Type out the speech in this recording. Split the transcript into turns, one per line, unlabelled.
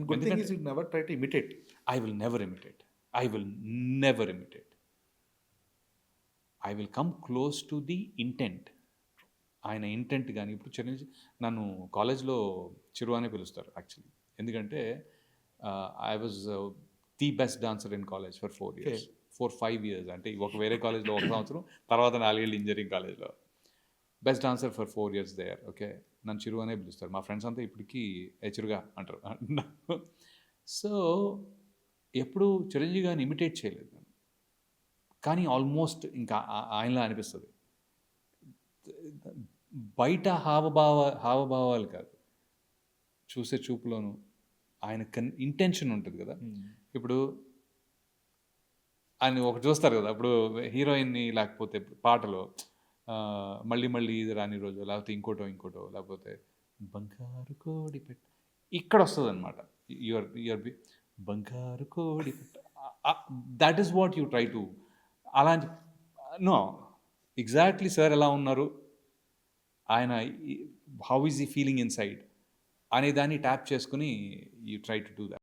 Good thing
ఎందుకంటే
is you never try to imitate.
I will never imitate. I will never imitate. I will come close to the intent. ఆయన intent గాని ఇప్పుడు చిరంజీవి నన్ను కాలేజ్‌లో చిరు అనే పిలుస్తారు యాక్చువల్లీ. ఎందుకంటే I was the best dancer in college for 4
okay.
Years. 4, 5 years అంటే ఒక వేరే కాలేజ్‌లో ఒక సంవత్సరం, తర్వాత 4 ఏళ్ళు ఇంజినీరింగ్ కాలేజ్‌లో. Best dancer for 4 years there. Okay. నన్ను చిరు అనే పిలుస్తారు. మా ఫ్రెండ్స్ అంతా ఇప్పటికి ఏ చిరుగా అంటారు. సో, ఎప్పుడు చిరంజీవి గారిని ఇమిటేట్ చేయలేదు నేను. కానీ ఆల్మోస్ట్ ఇంకా ఆయనలా అనిపిస్తది. బయట హావభావాలు కాదు. చూసే చూపులోను ఆయన ఇంటెన్షన్ ఉంటది కదా! ఇప్పుడు ఆయన ఒకటి చూస్తారు కదా! ఇప్పుడు హీరోయిన్‌ని లేకపోతే పాటలో మళ్ళీ మళ్ళీ ఇది రాని రోజు లేకపోతే ఇంకోటో లేకపోతే బంగారు కోడి పెట్ట ఇక్కడొస్తదనమాట. యువర్ బంగారు కోడి పెట్ట that is what you try to అలాంటి నో. ఎగ్జాక్ట్‌లీ సార్ ఎలా ఉన్నారు? ఆయన how is he feeling inside అనే దాన్ని ట్యాప్ చేసుకొని you try to do that.